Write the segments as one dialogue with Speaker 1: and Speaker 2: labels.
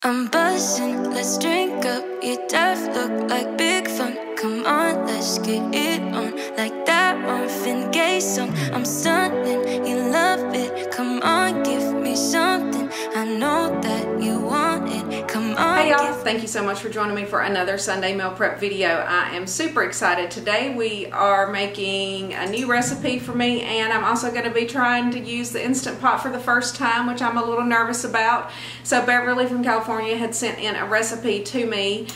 Speaker 1: I'm buzzing, let's drink up. Your death look like big fun. Come on, let's get it on. Like that Muffin gay song. I'm stunning, you love it. Come on, give me something. I know that you want it. Come on.
Speaker 2: Hey y'all, thank you so much for joining me for another Sunday meal prep video. I am super excited. Today we are making a new recipe for me, and I'm also going to be trying to use the Instant Pot for the first time, which I'm a little nervous about. So Beverly from California had sent in a recipe to me,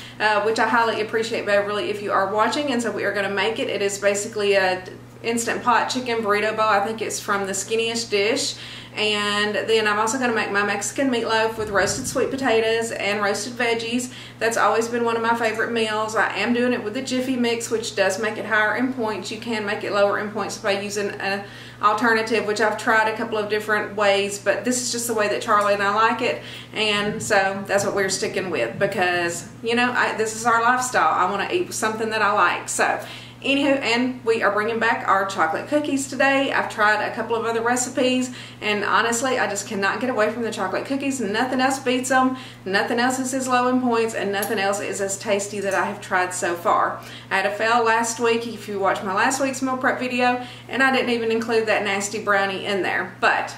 Speaker 2: which I highly appreciate, Beverly, if you are watching, and so we are going to make it. It is basically a Instant Pot Chicken Burrito Bowl. I think it's from the Skinnyish Dish. And then I'm also going to make my Mexican meatloaf with roasted sweet potatoes and roasted veggies. That's always been one of my favorite meals. I am doing it with the Jiffy mix, which does make it higher in points. You can make it lower in points by using an alternative, which I've tried a couple of different ways, but this is just the way that Charlie and I like it, and so that's what we're sticking with, because, you know, this is our lifestyle. I want to eat something that I like. So anywho, and we are bringing back our chocolate cookies today. I've tried a couple of other recipes, and honestly, I just cannot get away from the chocolate cookies. Nothing else beats them. Nothing else is as low in points, and nothing else is as tasty that I have tried so far. I had a fail last week, if you watched my last week's meal prep video, and I didn't even include that nasty brownie in there. But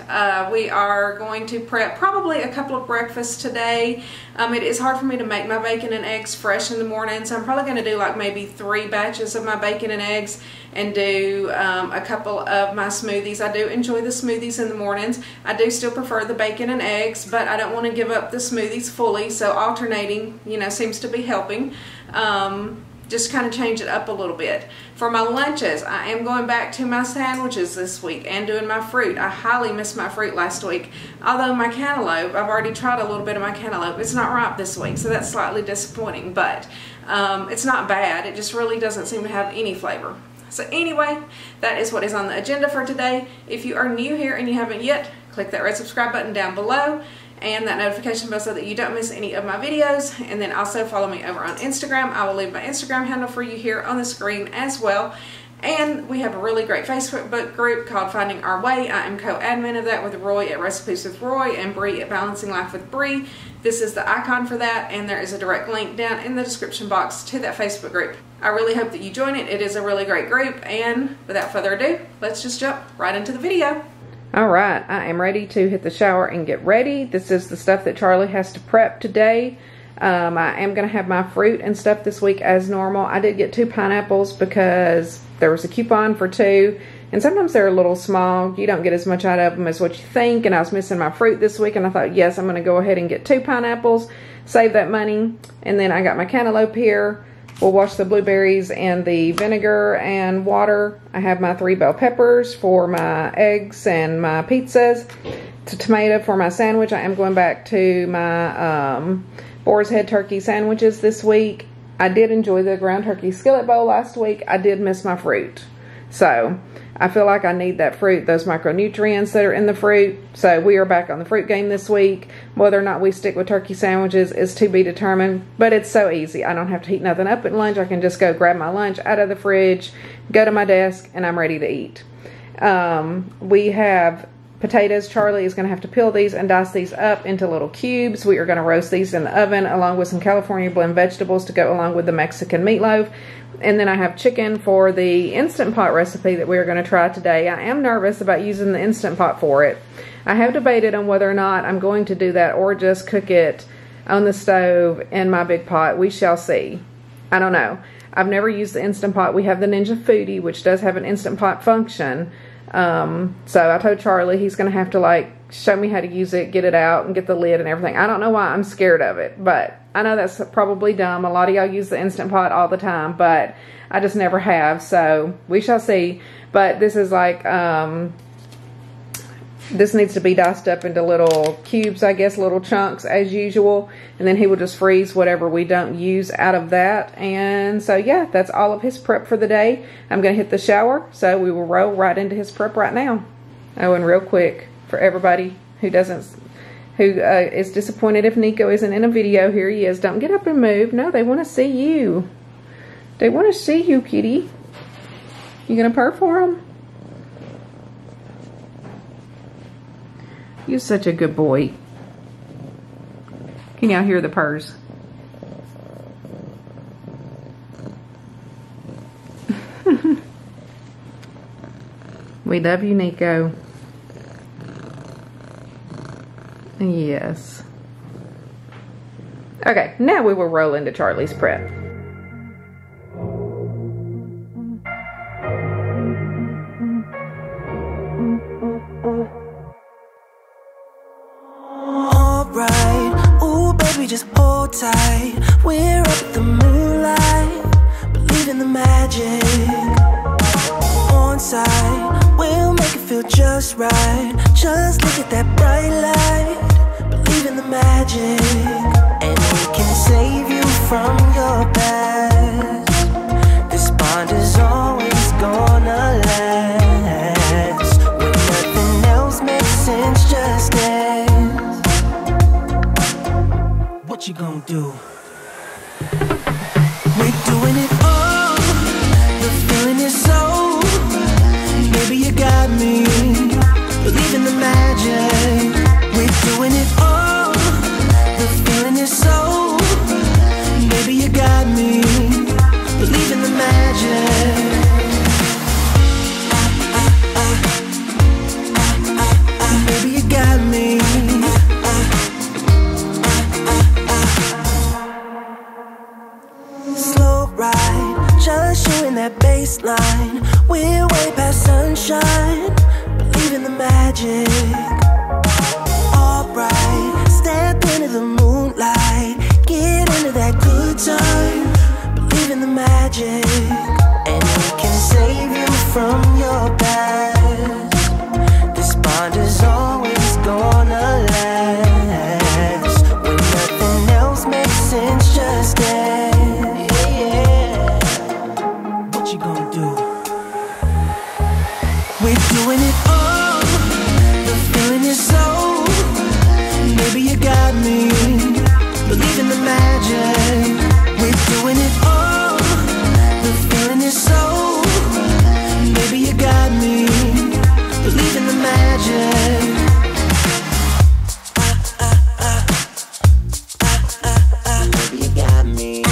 Speaker 2: we are going to prep probably a couple of breakfasts today. It is hard for me to make my bacon and eggs fresh in the morning, so I'm probably going to do like maybe 3 batches of my bacon and eggs and do a couple of my smoothies. I do enjoy the smoothies in the mornings. I do still prefer the bacon and eggs, but I don't want to give up the smoothies fully, so alternating, you know, seems to be helping. Just kind of change it up a little bit. For my lunches, I am going back to my sandwiches this week and doing my fruit. I highly missed my fruit last week. Although my cantaloupe, I've already tried a little bit of my cantaloupe. It's not ripe this week, so that's slightly disappointing, but it's not bad. It just really doesn't seem to have any flavor. So anyway, that is what is on the agenda for today. If you are new here and you haven't yet, click that red subscribe button down below and that notification bell so that you don't miss any of my videos. And then also follow me over on Instagram. I will leave my Instagram handle for you here on the screen as well. And we have a really great Facebook group called Finding Our Way. I am co-admin of that with Roy at Recipes with Roy and Bree at Balancing Life with Bree. This is the icon for that, and there is a direct link down in the description box to that Facebook group. I really hope that you join it. It is a really great group, and without further ado, let's just jump right into the video. Alright, I am ready to hit the shower and get ready. This is the stuff that Charlie has to prep today. I am going to have my fruit and stuff this week as normal. I did get 2 pineapples because there was a coupon for 2, and sometimes they're a little small. You don't get as much out of them as what you think, and I was missing my fruit this week, and I thought, yes, I'm going to go ahead and get 2 pineapples, save that money. And then I got my cantaloupe here. We'll wash the blueberries in the vinegar and water. I have my 3 bell peppers for my eggs and my pizzas. Tomato for my sandwich. I am going back to my boar's head turkey sandwiches this week. I did enjoy the ground turkey skillet bowl last week. I did miss my fruit. So I feel like I need that fruit, those micronutrients that are in the fruit. So we are back on the fruit game this week. Whether or not we stick with turkey sandwiches is to be determined, but it's so easy. I don't have to heat nothing up at lunch. I can just go grab my lunch out of the fridge, go to my desk, and I'm ready to eat. We have potatoes. Charlie is going to have to peel these and dice these up into little cubes. We are going to roast these in the oven along with some California blend vegetables to go along with the Mexican meatloaf. And then I have chicken for the Instant Pot recipe that we are going to try today. I am nervous about using the Instant Pot for it. I have debated on whether or not I'm going to do that or just cook it on the stove in my big pot. We shall see. I don't know. I've never used the Instant Pot. We have the Ninja Foodie, which does have an Instant Pot function. So I told Charlie he's going to have to like show me how to use it, get it out, and get the lid and everything. I don't know why I'm scared of it, but I know that's probably dumb. A lot of y'all use the Instant Pot all the time, but I just never have, so we shall see. But this is like, this needs to be diced up into little cubes, I guess, little chunks as usual, and then he will just freeze whatever we don't use out of that. And so yeah, that's all of his prep for the day. I'm going to hit the shower, so we will roll right into his prep right now. Oh, and real quick, for everybody who is disappointed if Nico isn't in a video, here he is. Don't get up and move. No, they want to see you. They want to see you, kitty. You gonna purr for him? You're such a good boy. Can y'all hear the purrs? We love you, Nico. Yes. Okay, now we will roll into Charlie's prep.
Speaker 1: Just hold tight, we're up at the moonlight, believe in the magic. On side, we'll make it feel just right. Just look at that bright light, believe in the magic. And we can save you from your past. This bond is always gonna last. When nothing else makes sense, just dance. What you gonna do? We're doing it all. The feeling is so. Maybe you got me. Believe in the magic. We're doing it all. The feeling is so. Maybe you got me. Believe in the magic. Maybe you got me. Just you in that baseline. We're way past sunshine. Believe in the magic. Alright, step into the moonlight. Get into that good time. Believe in the magic. And we can save you from your past. This bond is always gonna last. When nothing else makes sense, just dance. We're doing it all. The feeling is so. Maybe you got me. Believe in the magic. We're doing it all. The feeling is so. Maybe you got me. Believe in the magic. Maybe you got me.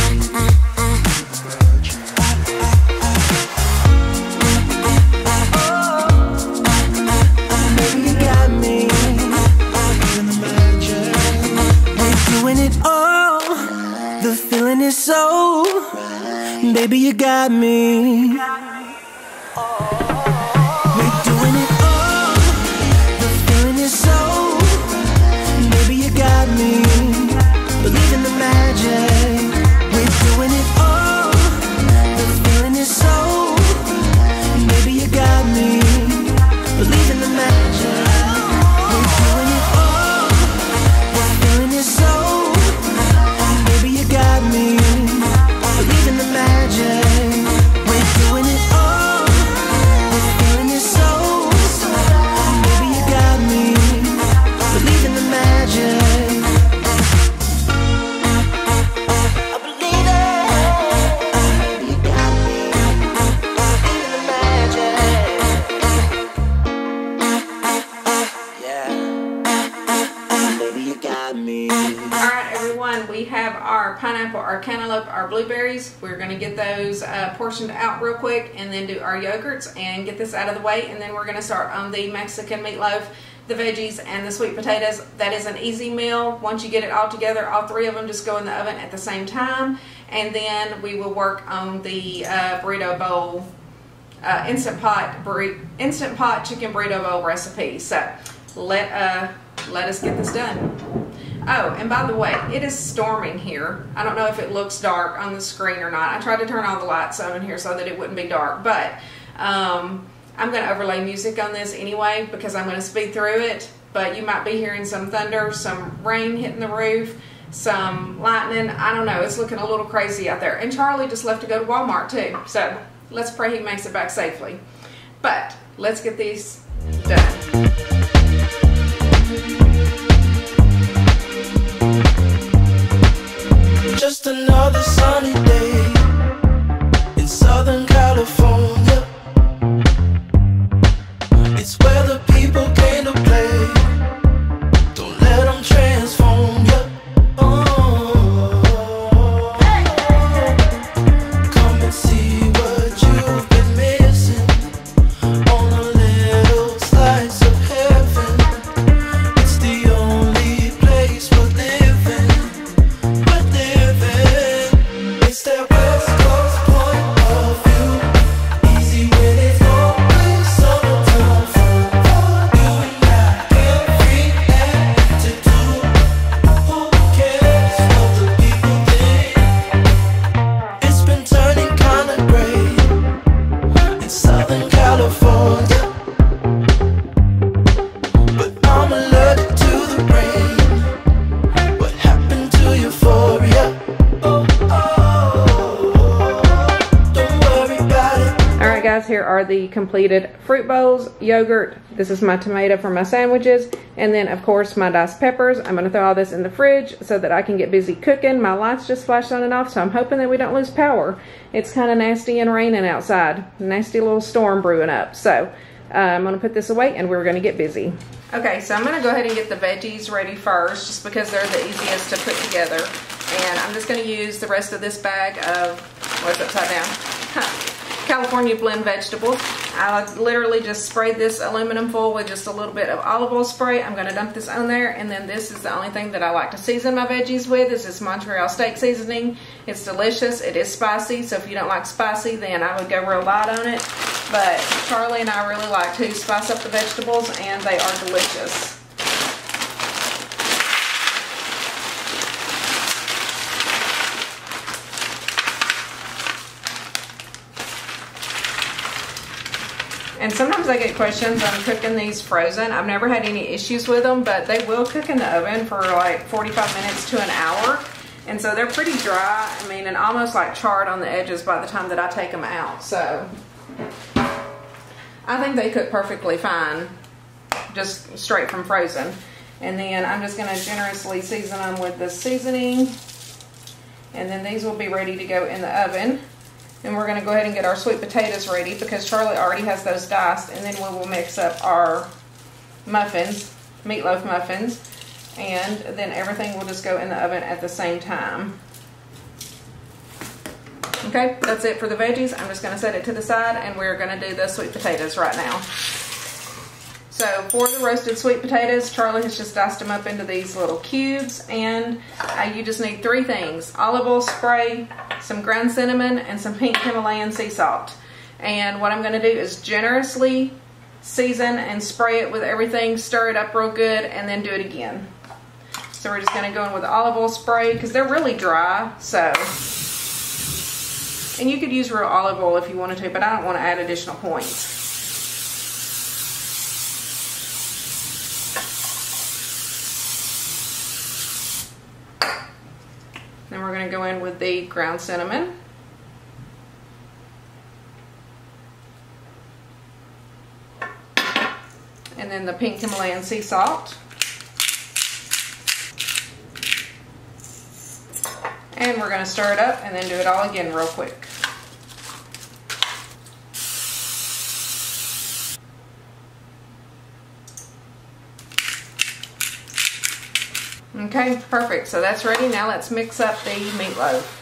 Speaker 1: So, baby, you got me. We're doing it all. The feeling is so. Maybe you got me. Believe in the magic. We're doing it all. The feeling is so. Maybe you got me. Believe in the magic. We're doing it all. The feeling is so. Maybe you got me. Believe in the magic. We're doing it all. The feeling is so. Maybe you got me. Believe in the magic. I believe it. Maybe you got me. Believe in the magic. Yeah. Maybe you got me.
Speaker 2: Alright everyone, we have our pineapple, our cantaloupe, our blueberries. We're going to get those portioned out real quick and then do our yogurts and get this out of the way, and then we're going to start on the Mexican meatloaf, the veggies, and the sweet potatoes. That is an easy meal. Once you get it all together, all three of them just go in the oven at the same time, and then we will work on the burrito bowl, instant pot chicken burrito bowl recipe. So let us get this done. Oh, and by the way, it is storming here. I don't know if it looks dark on the screen or not. I tried to turn all the lights on in here so that it wouldn't be dark, but I'm going to overlay music on this anyway because I'm going to speed through it, but you might be hearing some thunder, some rain hitting the roof, some lightning. I don't know. It's looking a little crazy out there. And Charlie just left to go to Walmart too, so let's pray he makes it back safely. But let's get these done.
Speaker 1: Just another sunny day in Southern California. It's where the people came to play. Don't let them transform you. Oh.
Speaker 2: completed fruit bowls, yogurt. This is my tomato for my sandwiches. And then, of course, my diced peppers. I'm going to throw all this in the fridge so that I can get busy cooking. My lights just flashed on and off, so I'm hoping that we don't lose power. It's kind of nasty and raining outside. Nasty little storm brewing up. So I'm going to put this away and we're going to get busy. Okay, so I'm going to go ahead and get the veggies ready first, just because they're the easiest to put together. And I'm just going to use the rest of this bag of, what's upside down? California blend vegetables. I literally just sprayed this aluminum foil with just a little bit of olive oil spray. I'm going to dump this on there, and then this is the only thing that I like to season my veggies with. This is Montreal steak seasoning. It's delicious. It is spicy, so if you don't like spicy, then I would go real light on it. But Charlie and I really like to spice up the vegetables, and they are delicious. And sometimes I get questions on cooking these frozen. I've never had any issues with them, but they will cook in the oven for like 45 minutes to an hour. And so they're pretty dry, I mean, and almost like charred on the edges by the time that I take them out. So I think they cook perfectly fine, just straight from frozen. And then I'm just gonna generously season them with the seasoning. And then these will be ready to go in the oven. And we're going to go ahead and get our sweet potatoes ready, because Charlie already has those diced. And then we will mix up our muffins, meatloaf muffins. And then everything will just go in the oven at the same time. Okay, that's it for the veggies. I'm just going to set it to the side, and we're going to do the sweet potatoes right now. So for the roasted sweet potatoes, Charlie has just diced them up into these little cubes, and you just need 3 things: olive oil spray, some ground cinnamon, and some pink Himalayan sea salt. And what I'm going to do is generously season and spray it with everything, stir it up real good, and then do it again. So we're just going to go in with olive oil spray, because they're really dry. So, and you could use real olive oil if you wanted to, but I don't want to add additional points. Then we're going to go in with the ground cinnamon. And then the pink Himalayan sea salt. And we're going to stir it up and then do it all again real quick. Okay, perfect. So that's ready. Now let's mix up the meatloaf.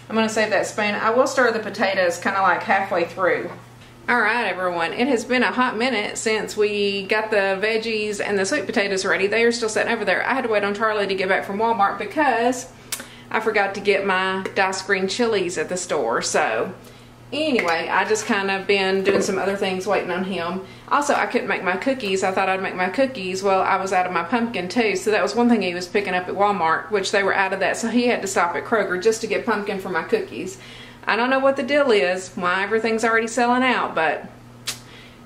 Speaker 2: I'm going to save that spoon. I will stir the potatoes kind of like halfway through. Alright everyone, it has been a hot minute since we got the veggies and the sweet potatoes ready. They are still sitting over there. I had to wait on Charlie to get back from Walmart because I forgot to get my diced green chilies at the store. So anyway, I just kind of been doing some other things waiting on him. Also, I couldn't make my cookies. I thought I'd make my cookies. Well, I was out of my pumpkin too, so that was one thing he was picking up at Walmart, which they were out of that, so he had to stop at Kroger just to get pumpkin for my cookies. I don't know what the deal is, why everything's already selling out, but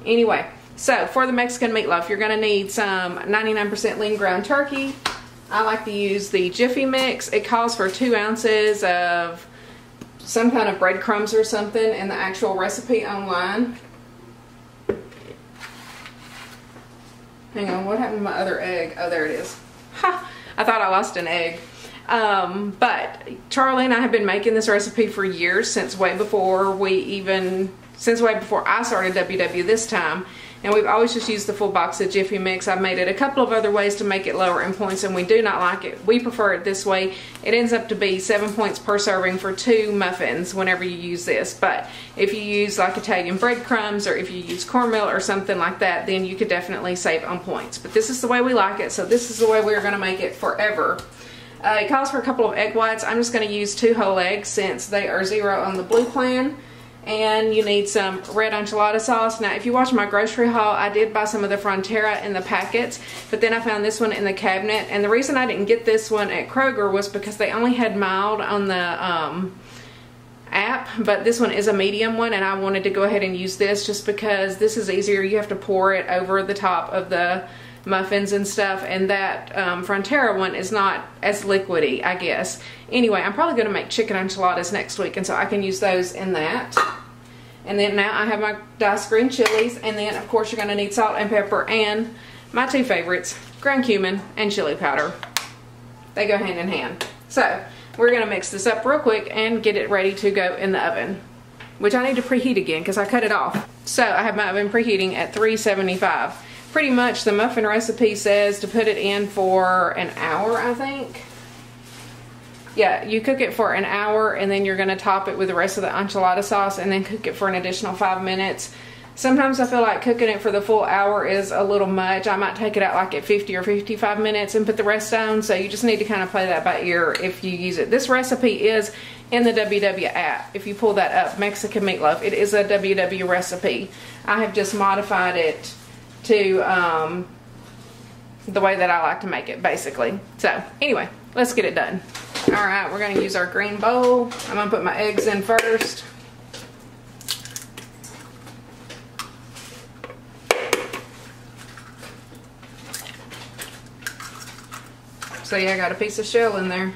Speaker 2: anyway. So, for the Mexican meatloaf, you're going to need some 99% lean ground turkey. I like to use the Jiffy mix. It calls for 2 ounces of some kind of breadcrumbs or something in the actual recipe online. Hang on, what happened to my other egg? Oh, there it is. Ha! I thought I lost an egg. But Charlie and I have been making this recipe for years, since way before I started WW this time. And we've always just used the full box of Jiffy mix. I've made it a couple of other ways to make it lower in points, and we do not like it. We prefer it this way. It ends up to be 7 points per serving for 2 muffins whenever you use this. But if you use like Italian breadcrumbs, or if you use cornmeal or something like that, then you could definitely save on points. But this is the way we like it, so this is the way we're going to make it forever. It calls for a couple of egg whites. I'm just going to use 2 whole eggs since they are 0 on the blue plan. And you need some red enchilada sauce. Now, if you watch my grocery haul, I did buy some of the Frontera in the packets, but then I found this one in the cabinet. And the reason I didn't get this one at Kroger was because they only had mild on the app, but this one is a medium one, and I wanted to go ahead and use this just because this is easier. You have to pour it over the top of the muffins and stuff, and that Frontera one is not as liquidy, I guess. Anyway, I'm probably going to make chicken enchiladas next week, and so I can use those in that. And then now I have my diced green chilies, and then of course you're going to need salt and pepper and my two favorites, ground cumin and chili powder. They go hand in hand. So we're going to mix this up real quick and get it ready to go in the oven, which I need to preheat again because I cut it off. So I have my oven preheating at 375. Pretty much the muffin recipe says to put it in for an hour, I think. Yeah, you cook it for an hour and then you're going to top it with the rest of the enchilada sauce and then cook it for an additional 5 minutes. Sometimes I feel like cooking it for the full hour is a little much. I might take it out like at 50 or 55 minutes and put the rest on. So you just need to kind of play that by ear if you use it. This recipe is in the WW app. If you pull that up, Mexican Meatloaf, it is a WW recipe. I have just modified it to the way that I like to make it, basically. So anyway, let's get it done. Alright, we're going to use our green bowl. I'm going to put my eggs in first. So yeah, I got a piece of shell in there.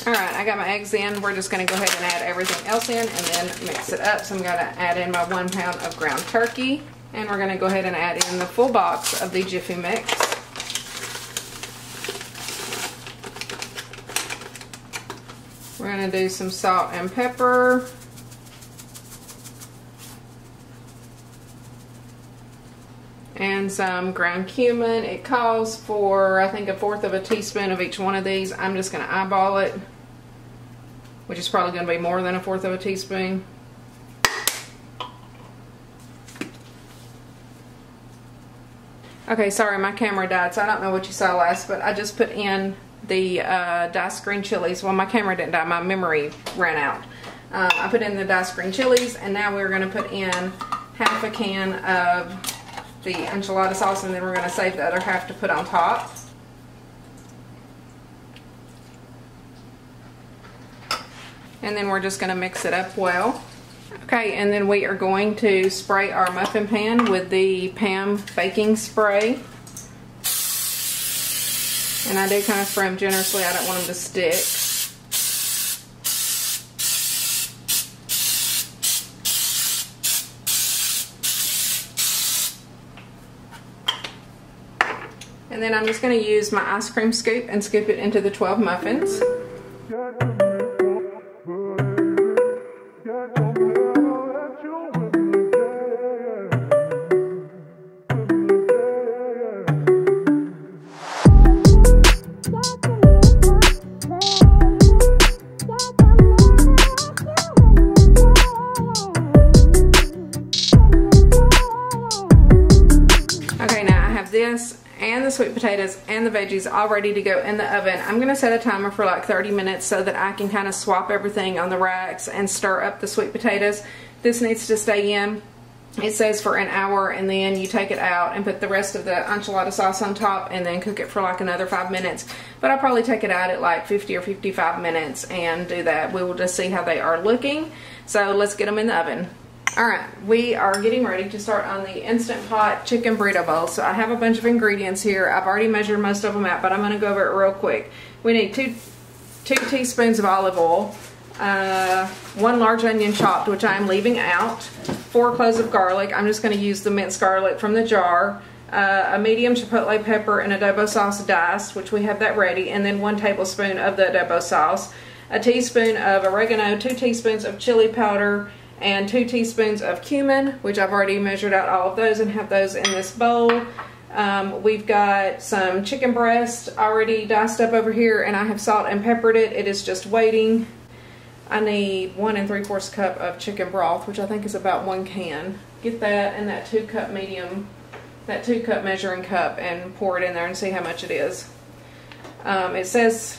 Speaker 2: Alright, I got my eggs in. We're just going to go ahead and add everything else in and then mix it up. So I'm going to add in my 1 pound of ground turkey. And we're going to go ahead and add in the full box of the Jiffy mix. We're going to do some salt and pepper. And some ground cumin. It calls for, I think, 1/4 of a teaspoon of each one of these. I'm just going to eyeball it, which is probably going to be more than 1/4 of a teaspoon. Okay, sorry, my camera died, so I don't know what you saw last, but I just put in the diced green chilies. Well, my camera didn't die, my memory ran out. I put in the diced green chilies, and now we're going to put in 1/2 a can of the enchilada sauce, and then we're going to save the other half to put on top. And then we're just going to mix it up well. Okay, and then we are going to spray our muffin pan with the Pam baking spray. And I do kind of spray them generously. I don't want them to stick. And then I'm just going to use my ice cream scoop and scoop it into the 12 muffins. This and the sweet potatoes and the veggies all ready to go in the oven. I'm going to set a timer for like 30 minutes so that I can kind of swap everything on the racks and stir up the sweet potatoes. This needs to stay in. It says for an hour, and then you take it out and put the rest of the enchilada sauce on top and then cook it for like another 5 minutes. But I'll probably take it out at like 50 or 55 minutes and do that. We will just see how they are looking. So let's get them in the oven. Alright, we are getting ready to start on the Instant Pot Chicken Burrito Bowls. So I have a bunch of ingredients here. I've already measured most of them out, but I'm going to go over it real quick. We need two teaspoons of olive oil, 1 large onion chopped, which I am leaving out, 4 cloves of garlic. I'm just going to use the minced garlic from the jar, a medium chipotle pepper and adobo sauce diced, which we have that ready, and then 1 tablespoon of the adobo sauce, a teaspoon of oregano, 2 teaspoons of chili powder, and 2 teaspoons of cumin, which I've already measured out all of those and have those in this bowl. We've got some chicken breast already diced up over here, and I have salt and peppered it. It is just waiting. I need 1 3/4 cup of chicken broth, which I think is about 1 can. Get that in that 2 cup medium, that 2 cup measuring cup, and pour it in there and see how much it is. It says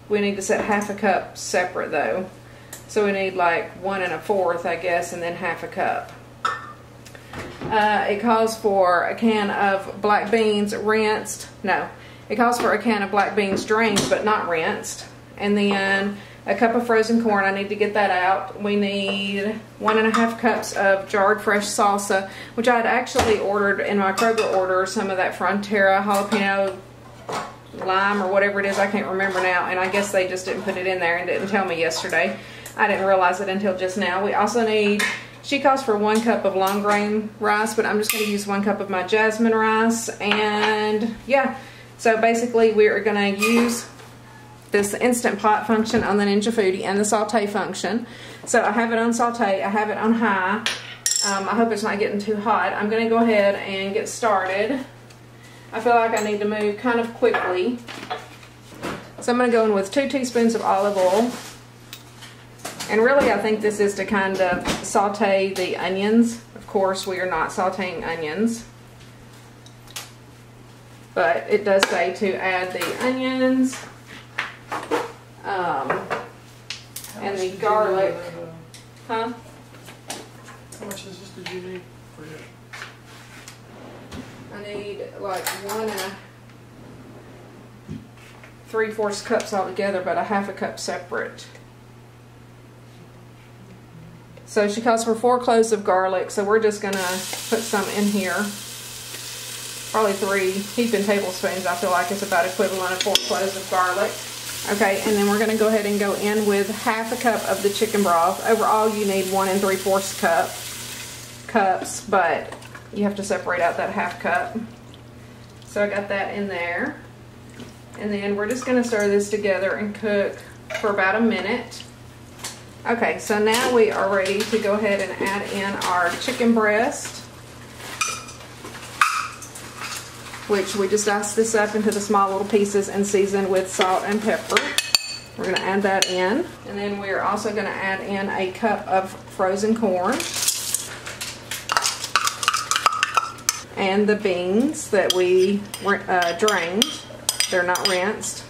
Speaker 2: we need to set 1/2 cup separate though. So we need like 1 1/4, I guess, and then 1/2 cup. It calls for a can of black beans rinsed. No, it calls for a can of black beans drained but not rinsed. And then a cup of frozen corn. I need to get that out. We need 1 1/2 cups of jarred fresh salsa, which I had actually ordered in my Kroger order, some of that Frontera jalapeno lime or whatever it is. I can't remember now. And I guess they just didn't put it in there and didn't tell me yesterday. I didn't realize it until just now. We also need She calls for 1 cup of long grain rice, but I'm just going to use 1 cup of my jasmine rice. And yeah, so basically we are going to use this Instant Pot function on the Ninja Foodie and the saute function. So I have it on saute, I have it on high. I hope it's not getting too hot. I'm going to go ahead and get started. I feel like I need to move kind of quickly. So I'm going to go in with 2 teaspoons of olive oil. And really I think this is to kind of saute the onions. Of course we are not sauteing onions. But it does say to add the onions. And the garlic. Huh?
Speaker 3: How much is this did you need for it?
Speaker 2: I need like 1 3/4 cups altogether, but a 1/2 cup separate. So she calls for 4 cloves of garlic, so we're just gonna put some in here. Probably 3 heaping tablespoons. I feel like it's about equivalent of 4 cloves of garlic. Okay, and then we're gonna go ahead and go in with 1/2 cup of the chicken broth. Overall, you need 1 3/4 cups, but you have to separate out that 1/2 cup. So I got that in there. And then we're just gonna stir this together and cook for about a minute. Okay, so now we are ready to go ahead and add in our chicken breast, which we just diced this up into the small little pieces and seasoned with salt and pepper. We're going to add that in. And then we're also going to add in a cup of frozen corn. And the beans that we drained. They're not rinsed.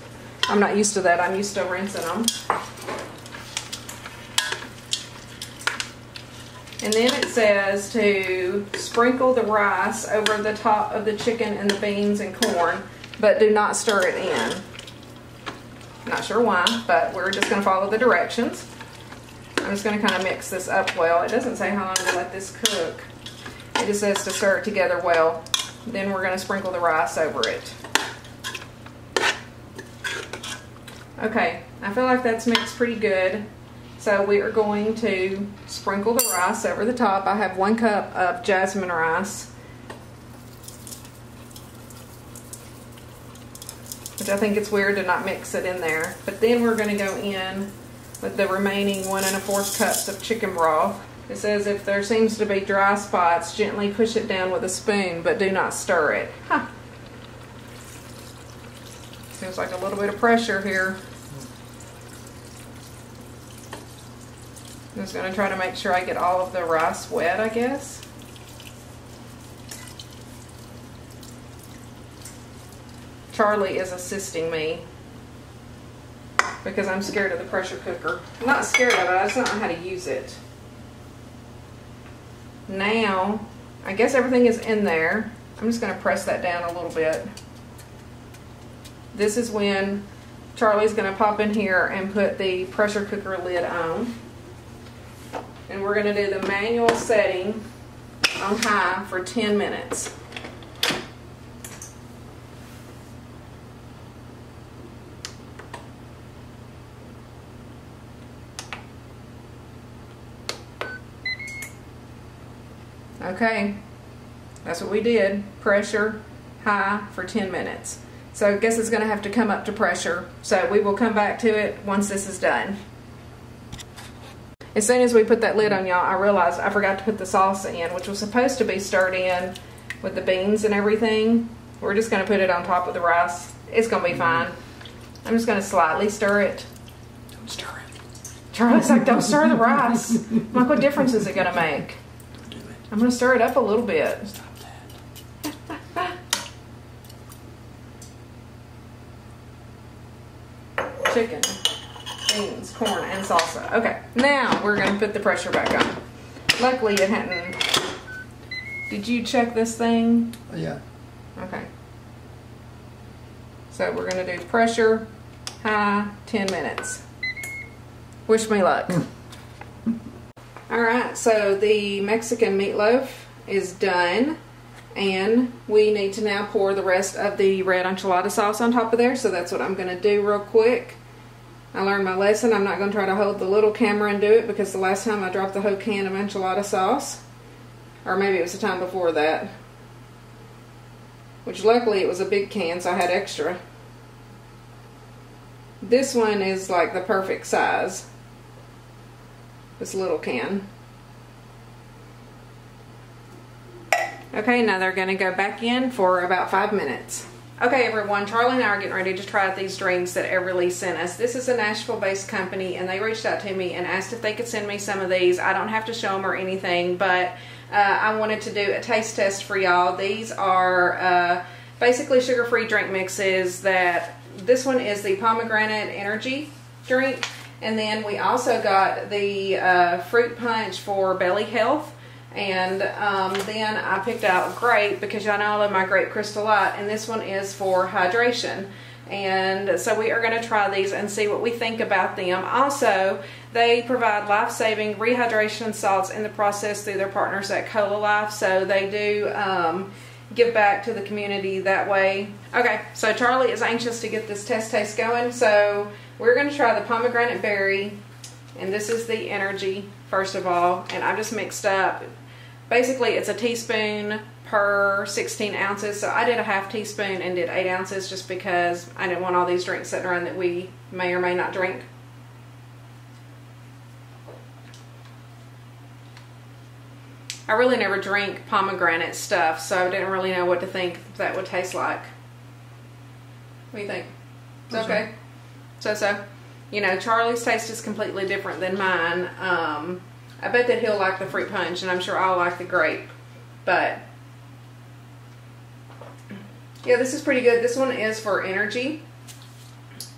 Speaker 2: I'm not used to that. I'm used to rinsing them. And then it says to sprinkle the rice over the top of the chicken and the beans and corn, but do not stir it in. Not sure why, but we're just going to follow the directions. I'm just going to kind of mix this up well. It doesn't say how long to let this cook. It just says to stir it together well. Then we're going to sprinkle the rice over it. Okay, I feel like that's mixed pretty good. So we are going to sprinkle the rice over the top. I have 1 cup of jasmine rice, which I think it's weird to not mix it in there. But then we're going to go in with the remaining 1 1/4 cups of chicken broth. It says if there seems to be dry spots, gently push it down with a spoon, but do not stir it. Huh. Seems like a little bit of pressure here. I'm just going to try to make sure I get all of the rice wet, I guess. Charlie is assisting me because I'm scared of the pressure cooker. I'm not scared of it, I just don't know how to use it. Now, I guess everything is in there. I'm just going to press that down a little bit. This is when Charlie's going to pop in here and put the pressure cooker lid on. And we're going to do the manual setting on high for 10 minutes. Okay, that's what we did. Pressure high for 10 minutes. So I guess it's going to have to come up to pressure. So we will come back to it once this is done. As soon as we put that lid on, y'all, I realized I forgot to put the sauce in, which was supposed to be stirred in with the beans and everything. We're just going to put it on top of the rice. It's going to be fine. I'm just going to slightly stir it.
Speaker 3: Don't stir it.
Speaker 2: Charlie's like, don't stir the rice. I'm like, what difference is it going to make?
Speaker 3: Do it.
Speaker 2: I'm going to stir it up a little bit.
Speaker 3: Stop that.
Speaker 2: Chicken, beans, corn, and salsa. Okay, now we're going to put the pressure back on. Luckily it hadn't. Did you check this thing?
Speaker 3: Yeah.
Speaker 2: Okay. So we're going to do pressure high 10 minutes. Wish me luck. Alright, so the Mexican meatloaf is done. And we need to now pour the rest of the red enchilada sauce on top of there. So that's what I'm going to do real quick. I learned my lesson. I'm not going to try to hold the little camera and do it, because the last time I dropped the whole can of enchilada sauce, or maybe it was the time before that, which luckily it was a big can, so I had extra. This one is like the perfect size, this little can. Okay, now they're going to go back in for about 5 minutes. Okay everyone, Charlie and I are getting ready to try out these drinks that Everly sent us. This is a Nashville-based company, and they reached out to me and asked if they could send me some of these. I don't have to show them or anything, but I wanted to do a taste test for y'all. These are basically sugar-free drink mixes. This one is the pomegranate energy drink, and then we also got the fruit punch for belly health. And then I picked out grape, because y'all know I love my grape Crystal Light, and this one is for hydration. And so we are going to try these and see what we think about them. Also, they provide life-saving rehydration salts in the process through their partners at Cola Life, so they do give back to the community that way. Okay, so Charlie is anxious to get this test taste going, so we're going to try the pomegranate berry, and this is the energy first of all, and I just mixed up. Basically, it's a teaspoon per 16 ounces, so I did a half teaspoon and did 8 ounces just because I didn't want all these drinks sitting around that we may or may not drink. I really never drink pomegranate stuff, so I didn't really know what to think that would taste like. What do you think? It's okay? So. You know, Charlie's taste is completely different than mine. I bet that he'll like the fruit punch, and I'm sure I'll like the grape. But yeah, this is pretty good. This one is for energy,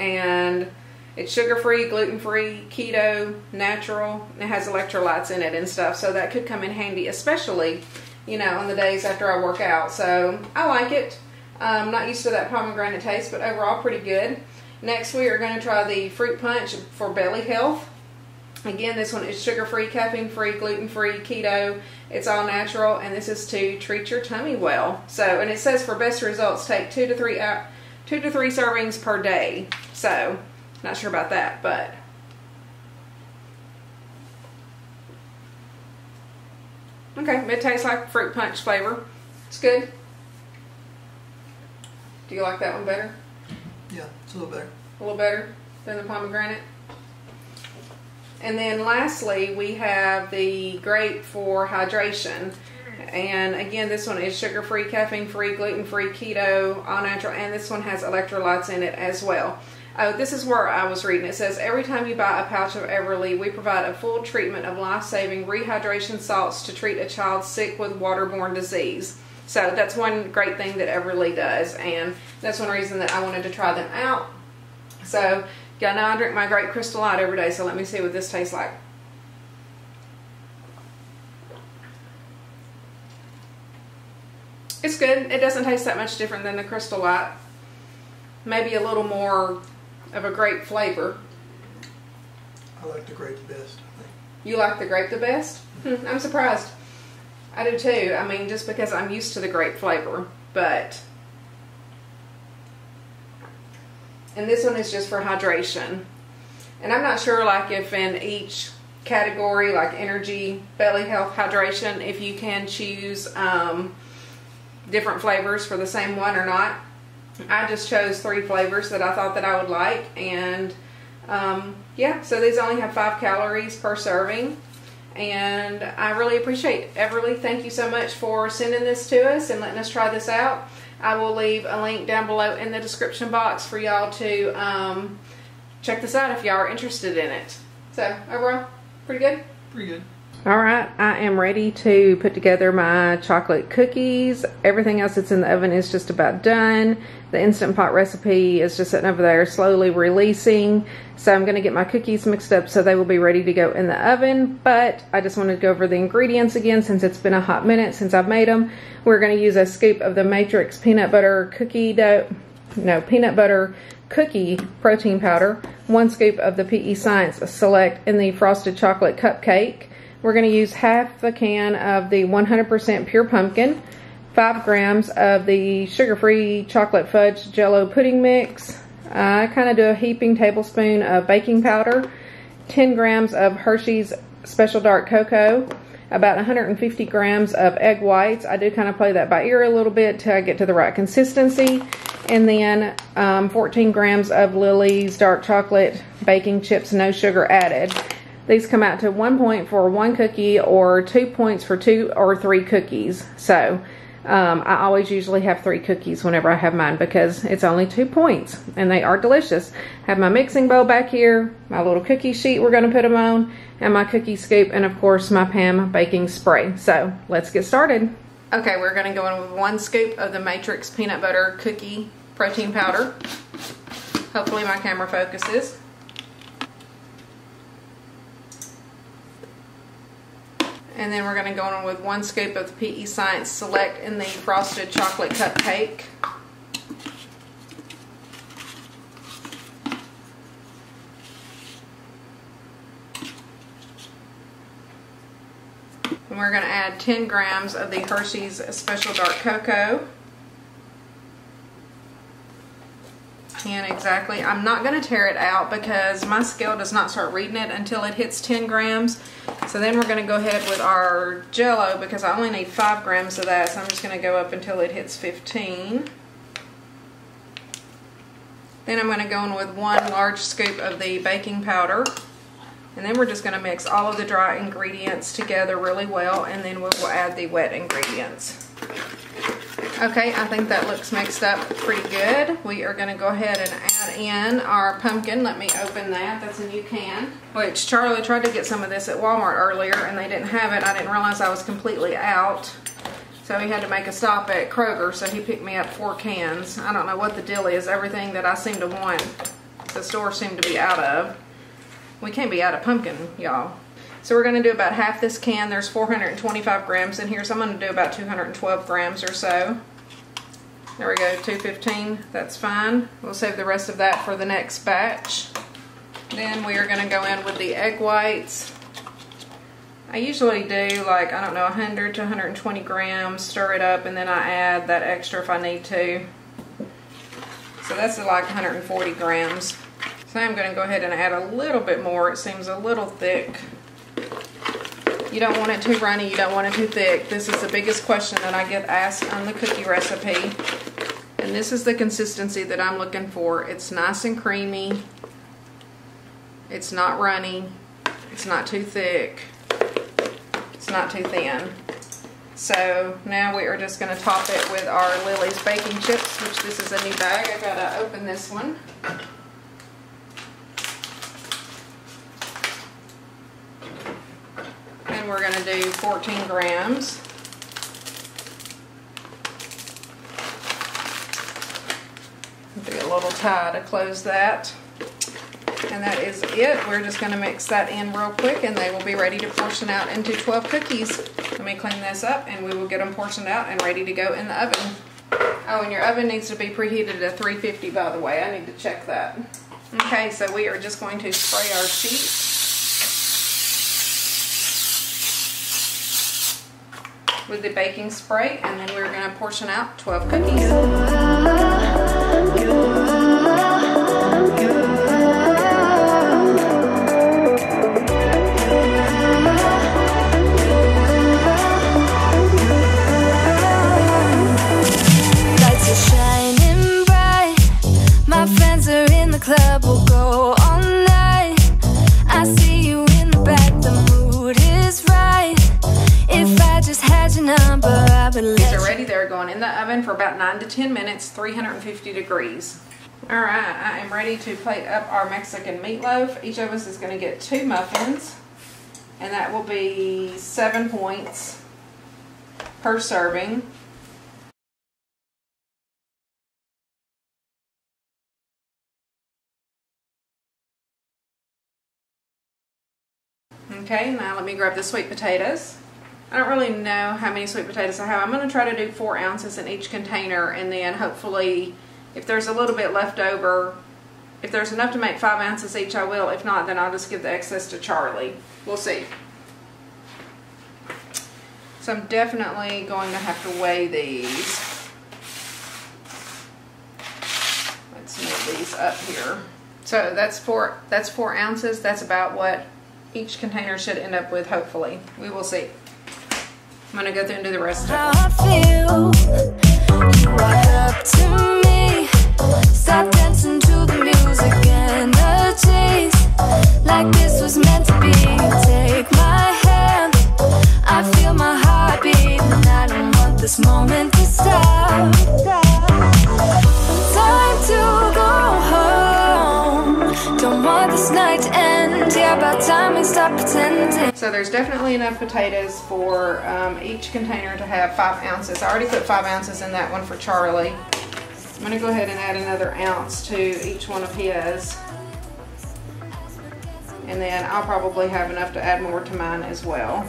Speaker 2: and it's sugar-free, gluten-free, keto, natural. It has electrolytes in it and stuff, so that could come in handy, especially, you know, on the days after I work out. So I like it. I'm not used to that pomegranate taste, but overall pretty good. Next, we are going to try the fruit punch for belly health. Again, this one is sugar-free, caffeine-free, gluten-free, keto. It's all natural, and this is to treat your tummy well. So, and it says for best results, take 2 to 3 servings per day. So, not sure about that, but okay, it tastes like fruit punch flavor. It's good. Do you like that one better?
Speaker 3: Yeah, it's a little better.
Speaker 2: A little better than the pomegranate. And then lastly, we have the grape for hydration. And again, this one is sugar-free, caffeine-free, gluten-free, keto, all natural, and this one has electrolytes in it as well. Oh, this is where I was reading. It says, every time you buy a pouch of Everly, we provide a full treatment of life-saving rehydration salts to treat a child sick with waterborne disease. So that's one great thing that Everly does, and that's one reason that I wanted to try them out. So, yeah, now I drink my grape Crystal Light every day, so let me see what this tastes like. It's good. It doesn't taste that much different than the Crystal Light. Maybe a little more of a grape flavor.
Speaker 3: I like the grape the best, I think.
Speaker 2: You like the grape the best? I'm surprised. I do too. I mean, just because I'm used to the grape flavor, but... And this one is just for hydration. And I'm not sure, like, if in each category, like energy, belly health, hydration, if you can choose different flavors for the same one or not. I just chose 3 flavors that I thought that I would like. And, yeah, so these only have 5 calories per serving. And I really appreciate Everly. Thank you so much for sending this to us and letting us try this out. I will leave a link down below in the description box for y'all to check this out if y'all are interested in it. So, overall, pretty good?
Speaker 3: Pretty good.
Speaker 2: Alright, I am ready to put together my chocolate cookies. Everything else that's in the oven is just about done. The Instant Pot recipe is just sitting over there slowly releasing. So I'm going to get my cookies mixed up so they will be ready to go in the oven. But I just wanted to go over the ingredients again since it's been a hot minute since I've made them. We're going to use a scoop of the Matrix peanut butter cookie protein powder, 1 scoop of the PE Science Select in the frosted chocolate cupcake. We're going to use half a can of the 100% pure pumpkin, 5 grams of the sugar-free chocolate fudge jello pudding mix, I kind of do a heaping tablespoon of baking powder, 10 grams of Hershey's Special Dark Cocoa, about 150 grams of egg whites. I do kind of play that by ear a little bit till I get to the right consistency. And then 14 grams of Lily's dark chocolate baking chips, no sugar added. These come out to 1 point for 1 cookie or 2 points for 2 or 3 cookies. So I always usually have 3 cookies whenever I have mine because it's only 2 points and they are delicious. I have my mixing bowl back here, my little cookie sheet we're going to put them on, and my cookie scoop, and of course my Pam baking spray. So let's get started. Okay, we're going to go in with 1 scoop of the Matrix peanut butter cookie protein powder. Hopefully my camera focuses. And then we're going to go in with 1 scoop of the PE Science Select in the frosted chocolate cupcake. And we're going to add 10 grams of the Hershey's Special Dark Cocoa. And exactly, I'm not going to tear it out because my scale does not start reading it until it hits 10 grams. So then we're going to go ahead with our Jell-O because I only need 5 grams of that. So I'm just going to go up until it hits 15. Then I'm going to go in with 1 large scoop of the baking powder. And then we're just going to mix all of the dry ingredients together really well, and then we'll add the wet ingredients. Okay, I think that looks mixed up pretty good. We are going to go ahead and add in our pumpkin. Let me open that. That's a new can. Which Charlie tried to get some of this at Walmart earlier and they didn't have it. I didn't realize I was completely out. So he had to make a stop at Kroger, so he picked me up 4 cans. I don't know what the deal is. Everything that I seem to want, the store seemed to be out of. We can't be out of pumpkin, y'all. So we're going to do about half this can. There's 425 grams in here, so I'm going to do about 212 grams or so. There we go, 215. That's fine. We'll save the rest of that for the next batch. Then we are going to go in with the egg whites. I usually do like, I don't know, 100 to 120 grams, stir it up, and then I add that extra if I need to. So that's like 140 grams. So I'm going to go ahead and add a little bit more. It seems a little thick. You don't want it too runny, you don't want it too thick. This is the biggest question that I get asked on the cookie recipe. And this is the consistency that I'm looking for. It's nice and creamy. It's not runny. It's not too thick. It's not too thin. So now we are just going to top it with our Lily's baking chips, which this is a new bag. I gotta open this one. And we're going to do 14 grams. Do a little tie to close that. And that is it. We're just going to mix that in real quick and they will be ready to portion out into 12 cookies. Let me clean this up and we will get them portioned out and ready to go in the oven. Oh, and your oven needs to be preheated at 350, by the way. I need to check that. Okay, so we are just going to spray our sheet with the baking spray, and then we're going to portion out 12 cookies.
Speaker 1: Lights are shining bright. My friends are in the club. We'll go all night. I see you in the back. The mood is right. If I just had your number, I would let you.
Speaker 2: These are ready. They're going in the oven for about 9 to 10 minutes, 350 degrees. Alright, I am ready to plate up our Mexican meatloaf. Each of us is going to get 2 muffins, and that will be 7 points per serving. Okay, now let me grab the sweet potatoes. I don't really know how many sweet potatoes I have. I'm going to try to do 4 ounces in each container, and then hopefully if there's a little bit left over, if there's enough to make 5 ounces each, I will. If not, then I'll just give the excess to Charlie. We'll see. So I'm definitely going to have to weigh these. Let's move these this up here. So that's 4 ounces. That's about what each container should end up with, hopefully. We will see. I'm gonna go through and do the rest of it.
Speaker 1: How I feel, you walk up to me, start dancing to the music and the chase, like this was meant to be. Take my hand, I feel my heart beat, and I don't want this moment to stop. Time to go home, don't want this night to end. Yeah, about time we stop pretending.
Speaker 2: So there's definitely enough potatoes for each container to have 5 ounces. I already put 5 ounces in that one for Charlie. I'm gonna go ahead and add another ounce to each one of his. And then I'll probably have enough to add more to mine as well.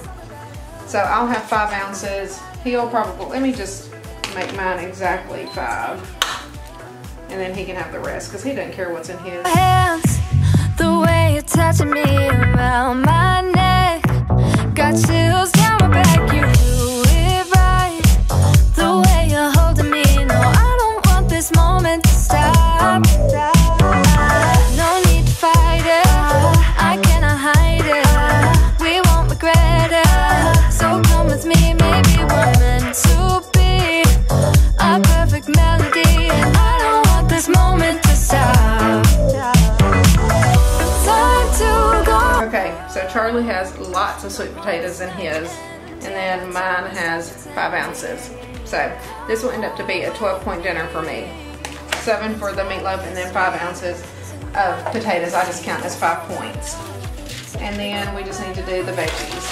Speaker 2: So I'll have 5 ounces. He'll probably, let me just make mine exactly 5. And then he can have the rest because he doesn't care what's in his.
Speaker 1: Hands, the way you're touching me around my neck, got chills down my back. You do it right, the way you're holding me. No, I don't want this moment to stop. No need to fight it, I cannot hide it. We won't regret it, so come with me. Maybe we're meant to be a perfect melody, and I don't want this moment to stop. Time to go.
Speaker 2: Okay, so Charlie has lots of sweet potatoes in his, and then mine has 5 ounces. So this will end up to be a 12-point dinner for me. 7 for the meatloaf and then 5 ounces of potatoes. I just count as 5 points. And then we just need to do the veggies.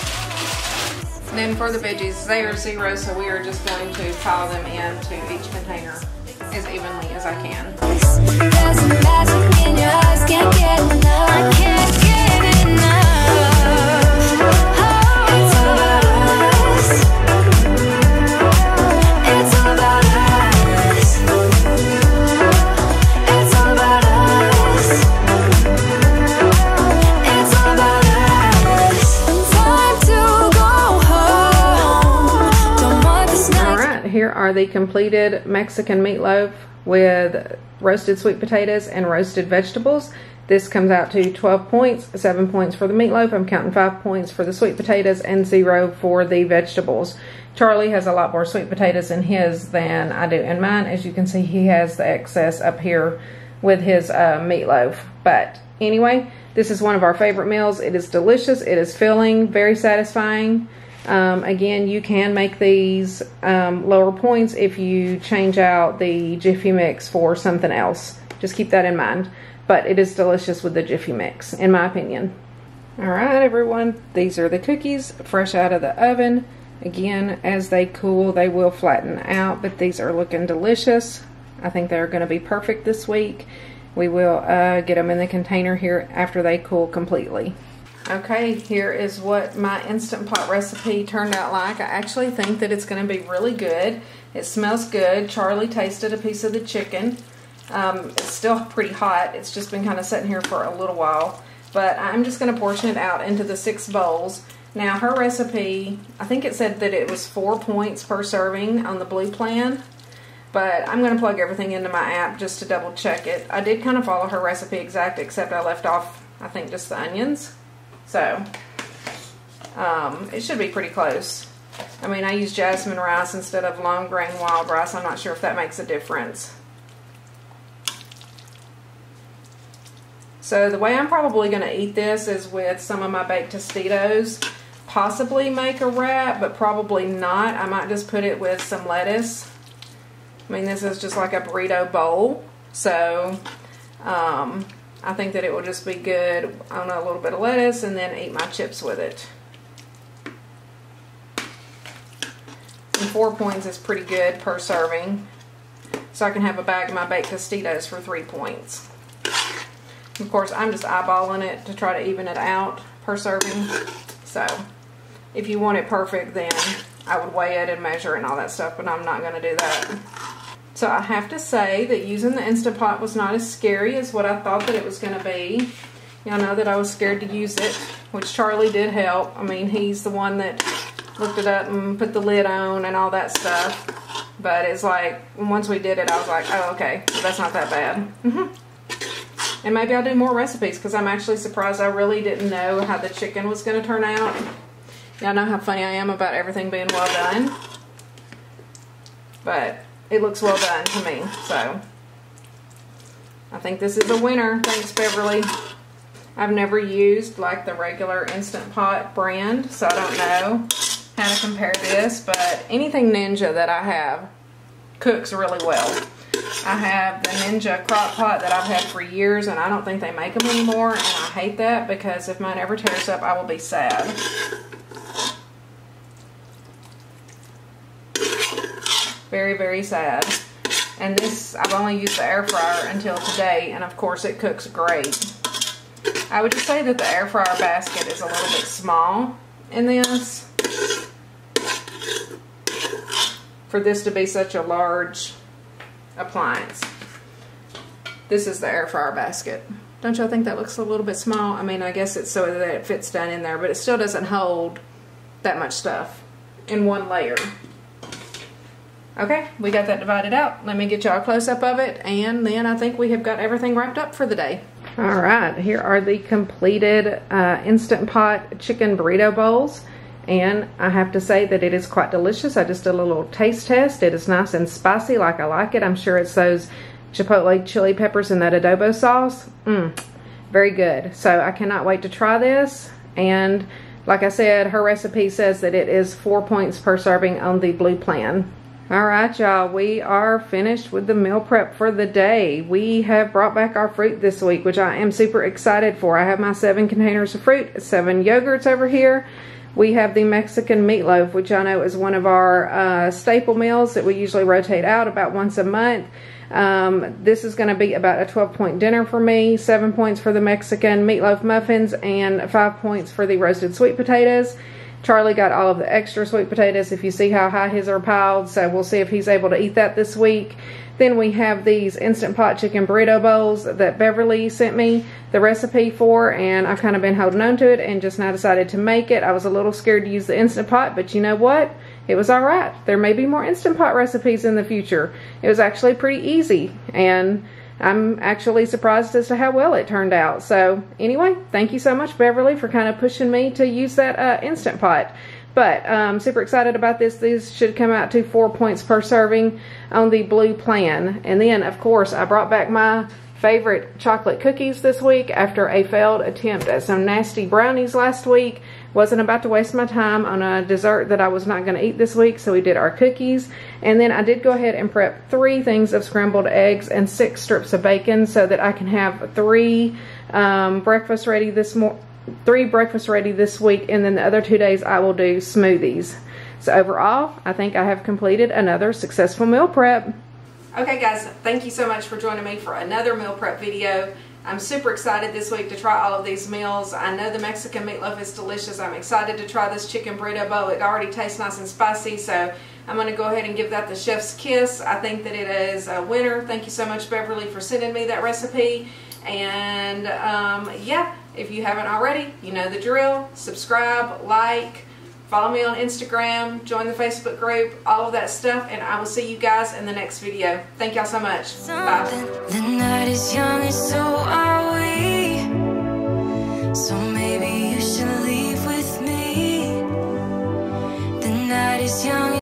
Speaker 2: And then for the veggies, they are 0, so we are just going to pile them into each container as evenly as I can.
Speaker 1: There's a magic in your eyes, can't get enough. I can't get enough. Oh, it's all about us. It's all about us. It's all about us. It's all about us. Time to go home. Don't want this night.
Speaker 2: All right, here are the completed Mexican meatloaf with roasted sweet potatoes and roasted vegetables. This comes out to 12 points, 7 points for the meatloaf. I'm counting 5 points for the sweet potatoes and 0 for the vegetables. Charlie has a lot more sweet potatoes in his than I do in mine. As you can see, he has the excess up here with his meatloaf. But anyway, this is one of our favorite meals. It is delicious. It is filling, very satisfying. Again, you can make these lower points if you change out the Jiffy mix for something else. Just keep that in mind. But it is delicious with the Jiffy mix, in my opinion. Alright everyone, these are the cookies fresh out of the oven. Again, as they cool, they will flatten out, but these are looking delicious. I think they're going to be perfect this week. We will get them in the container here after they cool completely. Okay, here is what my Instant Pot recipe turned out like. I actually think that it's going to be really good. It smells good. Charlie tasted a piece of the chicken. It's still pretty hot. It's just been kind of sitting here for a little while. But I'm just going to portion it out into the 6 bowls. Now, her recipe, I think it said that it was 4 points per serving on the blue plan. But I'm going to plug everything into my app just to double check it. I did kind of follow her recipe exact, except I left off, I think, just the onions. So, it should be pretty close. I mean, I use jasmine rice instead of long grain wild rice. I'm not sure if that makes a difference. So, the way I'm probably going to eat this is with some of my baked Tostitos. Possibly make a wrap, but probably not. I might just put it with some lettuce. I mean, this is just like a burrito bowl. So, I think that it will just be good on a little bit of lettuce and then eat my chips with it. And 4 points is pretty good per serving. So I can have a bag of my baked Tostitos for 3 points. Of course, I'm just eyeballing it to try to even it out per serving. So if you want it perfect, then I would weigh it and measure and all that stuff, but I'm not going to do that. So I have to say that using the Instant Pot was not as scary as what I thought that it was going to be. Y'all know that I was scared to use it, which Charlie did help. I mean, he's the one that looked it up and put the lid on and all that stuff. But it's like, once we did it, I was like, oh, okay, that's not that bad. And maybe I'll do more recipes because I'm actually surprised. I really didn't know how the chicken was going to turn out. Y'all know how funny I am about everything being well done. But it looks well done to me. So I think this is a winner. Thanks, Beverly. I've never used like the regular Instant Pot brand, so I don't know how to compare this. But anything Ninja that I have cooks really well. I have the Ninja crock pot that I've had for years, and I don't think they make them anymore, and I hate that because if mine ever tears up, I will be sad. Very, very sad. And this, I've only used the air fryer until today, and of course it cooks great. I would just say that the air fryer basket is a little bit small in this, for this to be such a large appliance. This is the air fryer basket. Don't y'all think that looks a little bit small? I mean, I guess it's so that it fits down in there, but it still doesn't hold that much stuff in one layer. Okay, we got that divided out. Let me get y'all a close-up of it, and then I think we have got everything wrapped up for the day. All right, here are the completed Instant Pot Chicken Burrito Bowls. And I have to say that it is quite delicious. I just did a little taste test. It is nice and spicy like I like it. I'm sure it's those chipotle chili peppers and that adobo sauce. Very good. So I cannot wait to try this. And like I said, her recipe says that it is 4 points per serving on the blue plan. All right, y'all, we are finished with the meal prep for the day. We have brought back our fruit this week, which I am super excited for. I have my 7 containers of fruit, 7 yogurts over here. We have the Mexican meatloaf, which I know is one of our staple meals that we usually rotate out about once a month. This is going to be about a 12-point dinner for me. 7 points for the Mexican meatloaf muffins and 5 points for the roasted sweet potatoes. Charlie got all of the extra sweet potatoes, if you see how high his are piled, so we'll see if he's able to eat that this week. Then we have these Instant Pot Chicken Burrito Bowls that Beverly sent me the recipe for, and I've kind of been holding on to it and just now decided to make it. I was a little scared to use the Instant Pot, but you know what? It was alright. There may be more Instant Pot recipes in the future. It was actually pretty easy, and I'm actually surprised as to how well it turned out. So anyway, thank you so much, Beverly, for kind of pushing me to use that Instant Pot. But I'm super excited about this. These should come out to 4 points per serving on the blue plan. And then, of course, I brought back my favorite chocolate cookies this week after a failed attempt at some nasty brownies last week. Wasn't about to waste my time on a dessert that I was not going to eat this week, so we did our cookies. And then I did go ahead and prep 3 things of scrambled eggs and 6 strips of bacon so that I can have 3 breakfast ready this week, and then the other 2 days I will do smoothies. So overall, I think I have completed another successful meal prep.
Speaker 4: Okay guys, thank you so much for joining me for another meal prep video. I'm super excited this week to try all of these meals. I know the Mexican meatloaf is delicious. I'm excited to try this chicken burrito bowl. It already tastes nice and spicy, so I'm going to go ahead and give that the chef's kiss. I think that it is a winner. Thank you so much, Beverly, for sending me that recipe. And yeah, if you haven't already, you know the drill. Subscribe, like, follow me on Instagram, join the Facebook group, all of that stuff, and I will see you guys in the next video. Thank y'all so much. Bye.
Speaker 1: The night is young and so are we. So